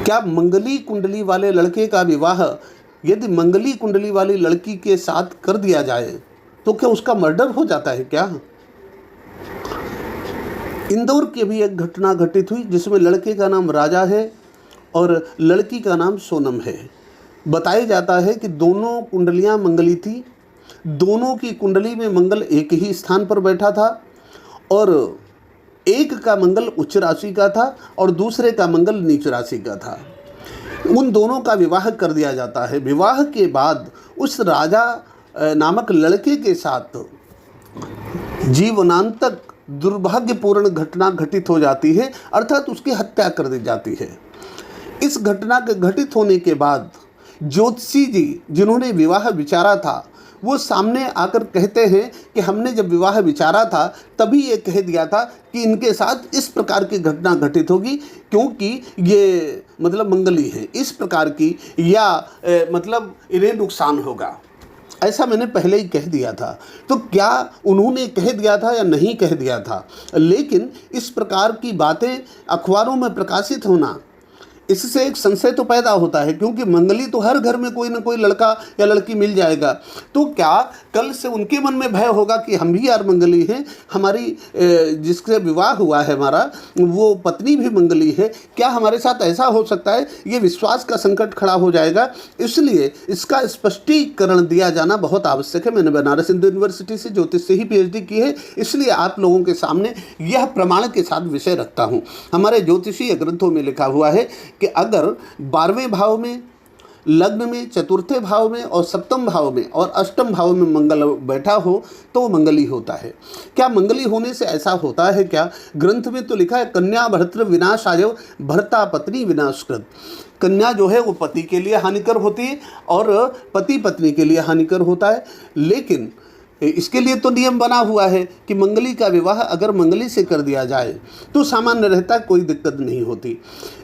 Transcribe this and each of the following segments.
क्या मंगली कुंडली वाले लड़के का विवाह यदि मंगली कुंडली वाली लड़की के साथ कर दिया जाए तो क्या उसका मर्डर हो जाता है क्या? इंदौर की अभी एक घटना घटित हुई जिसमें लड़के का नाम राजा है और लड़की का नाम सोनम है। बताया जाता है कि दोनों कुंडलियां मंगली थी, दोनों की कुंडली में मंगल एक ही स्थान पर बैठा था और एक का मंगल उच्च राशि का था और दूसरे का मंगल नीच राशि का था। उन दोनों का विवाह कर दिया जाता है। विवाह के बाद उस राजा नामक लड़के के साथ जीवनांतक दुर्भाग्यपूर्ण घटना घटित हो जाती है, अर्थात उसकी हत्या कर दी जाती है। इस घटना के घटित होने के बाद ज्योतिषी जी जिन्होंने विवाह विचारा था वो सामने आकर कहते हैं कि हमने जब विवाह विचारा था तभी ये कह दिया था कि इनके साथ इस प्रकार की घटना घटित होगी, क्योंकि ये मतलब मंगली है इस प्रकार की, या मतलब इन्हें नुकसान होगा। ऐसा मैंने पहले ही कह दिया था। तो क्या उन्होंने कह दिया था या नहीं कह दिया था? लेकिन इस प्रकार की बातें अखबारों में प्रकाशित होना, इससे एक संशय तो पैदा होता है, क्योंकि मंगली तो हर घर में कोई ना कोई लड़का या लड़की मिल जाएगा। तो क्या कल से उनके मन में भय होगा कि हम भी यार मंगली हैं, हमारी जिससे विवाह हुआ है हमारा वो पत्नी भी मंगली है, क्या हमारे साथ ऐसा हो सकता है? ये विश्वास का संकट खड़ा हो जाएगा। इसलिए इसका स्पष्टीकरण दिया जाना बहुत आवश्यक है। मैंने बनारस हिंदू यूनिवर्सिटी से ज्योतिष से ही पीएचडी की है, इसलिए आप लोगों के सामने यह प्रमाण के साथ विषय रखता हूँ। हमारे ज्योतिषीय ग्रंथों में लिखा हुआ है कि अगर 12वें भाव में, लग्न में, चतुर्थे भाव में और सप्तम भाव में और अष्टम भाव में मंगल बैठा हो तो वो मंगली होता है। क्या मंगली होने से ऐसा होता है क्या? ग्रंथ में तो लिखा है कन्या भर्तृ विनाशाय भर्ता पत्नी विनाशकृत। कन्या जो है वो पति के लिए हानिकर होती है और पति पत्नी के लिए हानिकर होता है, लेकिन इसके लिए तो नियम बना हुआ है कि मंगली का विवाह अगर मंगली से कर दिया जाए तो सामान्य रहता, कोई दिक्कत नहीं होती।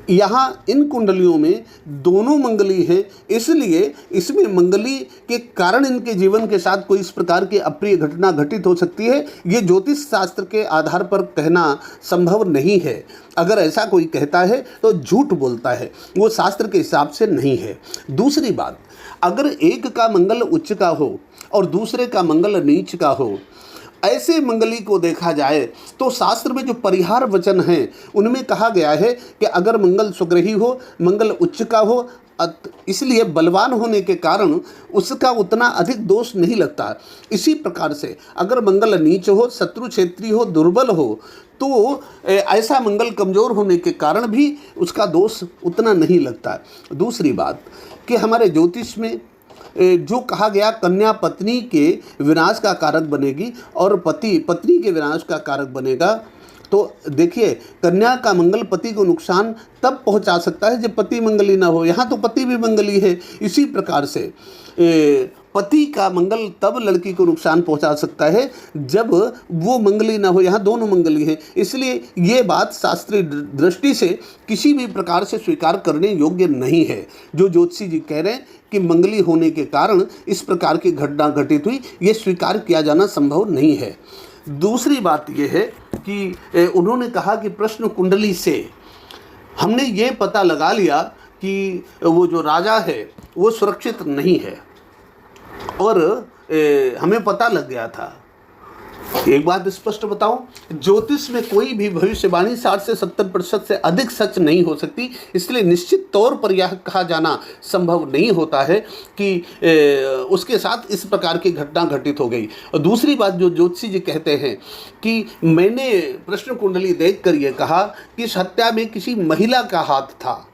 यहाँ इन कुंडलियों में दोनों मंगली है, इसलिए इसमें मंगली के कारण इनके जीवन के साथ कोई इस प्रकार की अप्रिय घटना घटित हो सकती है। ये ज्योतिष शास्त्र के आधार पर कहना संभव नहीं है। अगर ऐसा कोई कहता है तो झूठ बोलता है, वो शास्त्र के हिसाब से नहीं है। दूसरी बात, अगर एक का मंगल उच्च का हो और दूसरे का मंगल नीच का हो, ऐसे मंगली को देखा जाए तो शास्त्र में जो परिहार वचन हैं उनमें कहा गया है कि अगर मंगल स्वग्रही हो, मंगल उच्च का हो, इसलिए बलवान होने के कारण उसका उतना अधिक दोष नहीं लगता। इसी प्रकार से अगर मंगल नीच हो, शत्रु क्षेत्रीय हो, दुर्बल हो, तो ऐसा मंगल कमज़ोर होने के कारण भी उसका दोष उतना नहीं लगता। दूसरी बात कि हमारे ज्योतिष में जो कहा गया कन्या पत्नी के विनाश का कारक बनेगी और पति पत्नी के विनाश का कारक बनेगा, तो देखिए कन्या का मंगल पति को नुकसान तब पहुंचा सकता है जब पति मंगली ना हो। यहाँ तो पति भी मंगली है। इसी प्रकार से पति का मंगल तब लड़की को नुकसान पहुंचा सकता है जब वो मंगली ना हो। यहाँ दोनों मंगली हैं, इसलिए ये बात शास्त्रीय दृष्टि से किसी भी प्रकार से स्वीकार करने योग्य नहीं है। जो ज्योतिषी जी कह रहे हैं कि मंगली होने के कारण इस प्रकार की घटना घटित हुई, ये स्वीकार किया जाना संभव नहीं है। दूसरी बात ये है कि उन्होंने कहा कि प्रश्न कुंडली से हमने ये पता लगा लिया कि वो जो राजा है वो सुरक्षित नहीं है और हमें पता लग गया था। एक बात स्पष्ट बताऊं, ज्योतिष में कोई भी भविष्यवाणी 60 से 70% से अधिक सच नहीं हो सकती, इसलिए निश्चित तौर पर यह कहा जाना संभव नहीं होता है कि उसके साथ इस प्रकार की घटना घटित हो गई। और दूसरी बात जो ज्योतिषी जी कहते हैं कि मैंने प्रश्न कुंडली देखकर यह कहा कि इस हत्या में किसी महिला का हाथ था,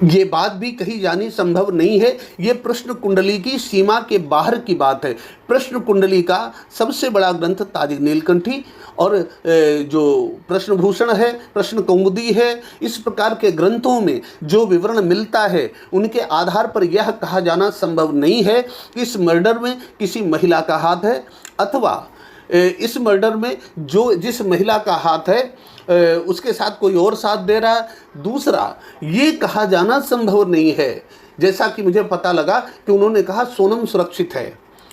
ये बात भी कही जानी संभव नहीं है। ये प्रश्न कुंडली की सीमा के बाहर की बात है। प्रश्न कुंडली का सबसे बड़ा ग्रंथ ताज नीलकंठी और जो प्रश्न भूषण है, प्रश्न कौमुदी है, इस प्रकार के ग्रंथों में जो विवरण मिलता है उनके आधार पर यह कहा जाना संभव नहीं है कि इस मर्डर में किसी महिला का हाथ है, अथवा इस मर्डर में जो जिस महिला का हाथ है उसके साथ कोई और साथ दे रहा है। दूसरा, ये कहा जाना संभव नहीं है, जैसा कि मुझे पता लगा कि उन्होंने कहा सोनम सुरक्षित है,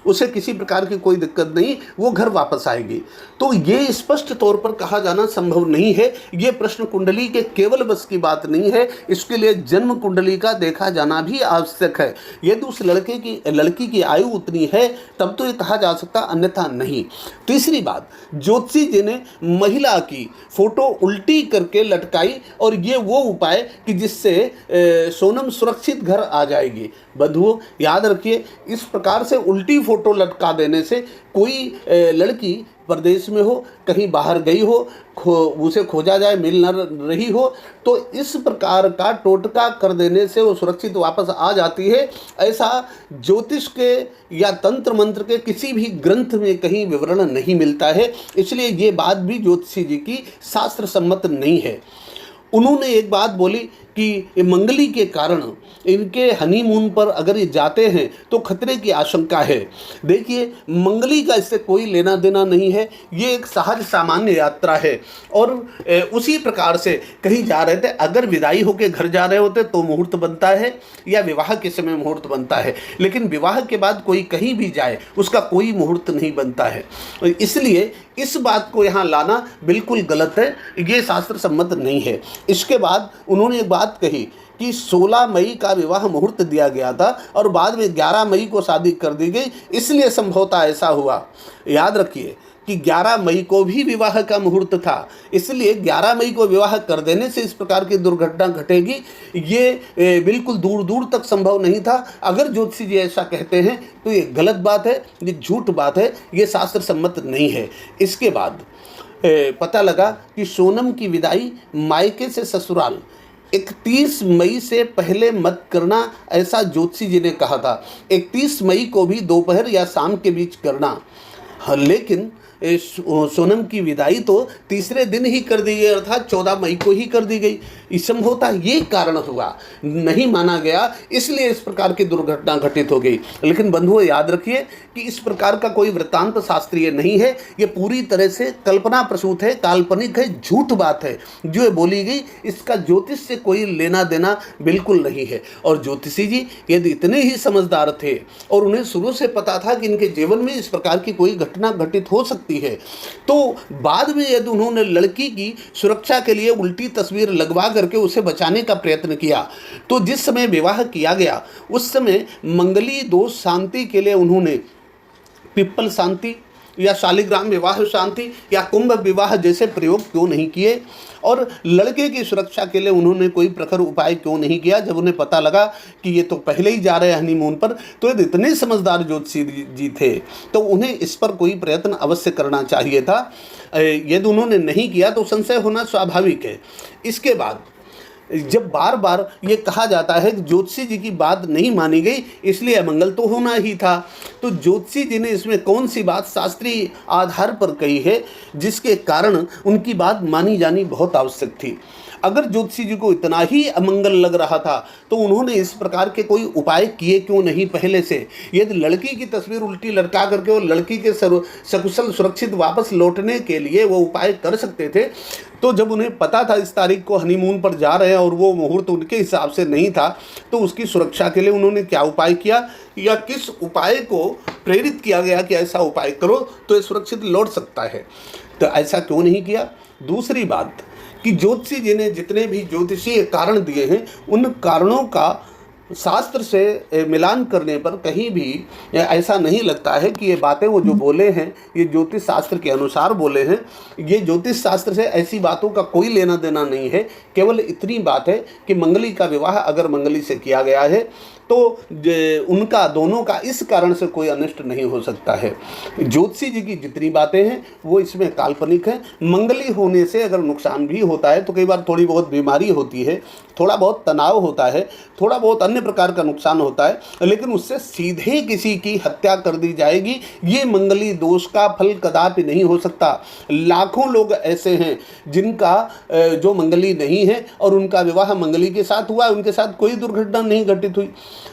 उसे किसी प्रकार की कोई दिक्कत नहीं, वो घर वापस आएगी। तो ये स्पष्ट तौर पर कहा जाना संभव नहीं है। ये प्रश्न कुंडली के केवल बस की बात नहीं है, इसके लिए जन्म कुंडली का देखा जाना भी आवश्यक है। यदि उस लड़की की आयु उतनी है तब तो ये कहा जा सकता, अन्यथा नहीं। तीसरी बात, ज्योतिषी जी ने महिला की फोटो उल्टी करके लटकाई और ये वो उपाय कि जिससे सोनम सुरक्षित घर आ जाएगी। बंधुओं याद रखिए, इस प्रकार से उल्टी फोटो लटका देने से कोई लड़की प्रदेश में हो, कहीं बाहर गई हो, उसे खोजा जाए, मिल न रही हो, तो इस प्रकार का टोटका कर देने से वो सुरक्षित वापस आ जाती है। ऐसा ज्योतिष के या तंत्र मंत्र के किसी भी ग्रंथ में कहीं विवरण नहीं मिलता है, इसलिए ये बात भी ज्योतिषी जी की शास्त्र सम्मत नहीं है। उन्होंने एक बात बोली कि मंगली के कारण इनके हनीमून पर अगर ये जाते हैं तो खतरे की आशंका है। देखिए, मंगली का इससे कोई लेना देना नहीं है, ये एक सहज सामान्य यात्रा है। और उसी प्रकार से कहीं जा रहे थे, अगर विदाई होकर घर जा रहे होते तो मुहूर्त बनता है या विवाह के समय मुहूर्त बनता है, लेकिन विवाह के बाद कोई कहीं भी जाए उसका कोई मुहूर्त नहीं बनता है। इसलिए इस बात को यहाँ लाना बिल्कुल गलत है, ये शास्त्र सम्मत नहीं है। इसके बाद उन्होंने एक बात कही कि 16 मई का विवाह मुहूर्त दिया गया था और बाद में 11 मई को शादी कर दी गई, इसलिए संभवतः ऐसा हुआ। याद रखिए कि 11 मई को भी विवाह का मुहूर्त था, इसलिए 11 मई को विवाह कर देने से इस प्रकार की दुर्घटना घटेगी, ये बिल्कुल दूर दूर तक संभव नहीं था। अगर ज्योतिषी जी ऐसा कहते हैं तो ये गलत बात है, ये झूठ बात है, ये शास्त्र सम्मत नहीं है। इसके बाद पता लगा कि सोनम की विदाई मायके से ससुराल 31 मई से पहले मत करना, ऐसा ज्योतिषी जी ने कहा था। 31 मई को भी दोपहर या शाम के बीच करना। हाँ, लेकिन सोनम की विदाई तो तीसरे दिन ही कर दी गई, अर्थात 14 मई को ही कर दी गई। इस संभवतः ये कारण हुआ, नहीं माना गया, इसलिए इस प्रकार की दुर्घटना घटित हो गई। लेकिन बंधुओं याद रखिए कि इस प्रकार का कोई वृत्तांत शास्त्रीय नहीं है, ये पूरी तरह से कल्पना प्रसूत है, काल्पनिक है, झूठ बात है जो बोली गई, इसका ज्योतिष से कोई लेना देना बिल्कुल नहीं है। और ज्योतिषी जी यदि इतने ही समझदार थे और उन्हें शुरू से पता था कि इनके जीवन में इस प्रकार की कोई घटना घटित हो सकती है, तो बाद में यदि उन्होंने लड़की की सुरक्षा के लिए उल्टी तस्वीर लगवा करके उसे बचाने का प्रयत्न किया, तो जिस समय विवाह किया गया उस समय मंगली दोष शांति के लिए उन्होंने पिप्पल शांति या शालिग्राम विवाह शांति या कुंभ विवाह जैसे प्रयोग क्यों नहीं किए, और लड़के की सुरक्षा के लिए उन्होंने कोई प्रखर उपाय क्यों नहीं किया। जब उन्हें पता लगा कि ये तो पहले ही जा रहे हैं हनीमून पर, तो यदि इतने समझदार ज्योतिषी जी थे तो उन्हें इस पर कोई प्रयत्न अवश्य करना चाहिए था। यदि उन्होंने नहीं किया तो संशय होना स्वाभाविक है। इसके बाद जब बार बार ये कहा जाता है कि ज्योतिषी जी की बात नहीं मानी गई इसलिए अमंगल तो होना ही था, तो ज्योतिषी जी ने इसमें कौन सी बात शास्त्रीय आधार पर कही है जिसके कारण उनकी बात मानी जानी बहुत आवश्यक थी। अगर ज्योतिषी जी को इतना ही अमंगल लग रहा था तो उन्होंने इस प्रकार के कोई उपाय किए क्यों नहीं पहले से। यदि लड़की की तस्वीर उल्टी लटका करके और लड़की के सकुशल सुरक्षित वापस लौटने के लिए वो उपाय कर सकते थे, तो जब उन्हें पता था इस तारीख को हनीमून पर जा रहे हैं और वो मुहूर्त उनके हिसाब से नहीं था, तो उसकी सुरक्षा के लिए उन्होंने क्या उपाय किया या किस उपाय को प्रेरित किया गया कि ऐसा उपाय करो तो ये सुरक्षित लौट सकता है, तो ऐसा क्यों नहीं किया। दूसरी बात कि ज्योतिषी जी ने जितने भी ज्योतिषीय कारण दिए हैं उन कारणों का शास्त्र से मिलान करने पर कहीं भी ऐसा नहीं लगता है कि ये बातें वो जो बोले हैं ये ज्योतिष शास्त्र के अनुसार बोले हैं। ये ज्योतिष शास्त्र से ऐसी बातों का कोई लेना देना नहीं है। केवल इतनी बात है कि मंगली का विवाह अगर मंगली से किया गया है तो उनका दोनों का इस कारण से कोई अनिष्ट नहीं हो सकता है। ज्योतिषी जी की जितनी बातें हैं वो इसमें काल्पनिक है। मंगली होने से अगर नुकसान भी होता है तो कई बार थोड़ी बहुत बीमारी होती है, थोड़ा बहुत तनाव होता है, थोड़ा बहुत अन्य प्रकार का नुकसान होता है, लेकिन उससे सीधे किसी की हत्या कर दी जाएगी ये मंगली दोष का फल कदापि नहीं हो सकता। लाखों लोग ऐसे हैं जिनका जो मंगली नहीं है और उनका विवाह मंगली के साथ हुआ, उनके साथ कोई दुर्घटना नहीं घटित हुई।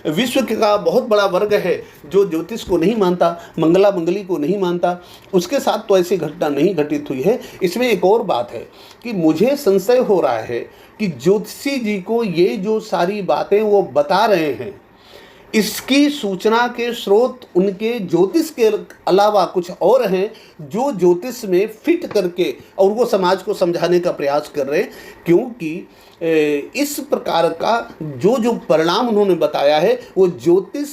विश्व का बहुत बड़ा वर्ग है जो ज्योतिष को नहीं मानता, मंगला मंगली को नहीं मानता, उसके साथ तो ऐसी घटना नहीं घटित हुई है। इसमें एक और बात है कि मुझे संशय हो रहा है कि ज्योतिषी जी को ये जो सारी बातें वो बता रहे हैं इसकी सूचना के स्रोत उनके ज्योतिष के अलावा कुछ और हैं जो ज्योतिष में फिट करके और वो समाज को समझाने का प्रयास कर रहे हैं, क्योंकि इस प्रकार का जो परिणाम उन्होंने बताया है वो ज्योतिष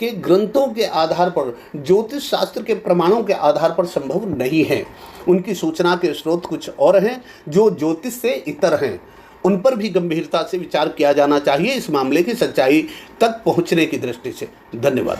के ग्रंथों के आधार पर, ज्योतिष शास्त्र के प्रमाणों के आधार पर संभव नहीं है। उनकी सूचना के स्रोत कुछ और हैं जो ज्योतिष से इतर हैं। उन पर भी गंभीरता से विचार किया जाना चाहिए इस मामले की सच्चाई तक पहुंचने की दृष्टि से। धन्यवाद।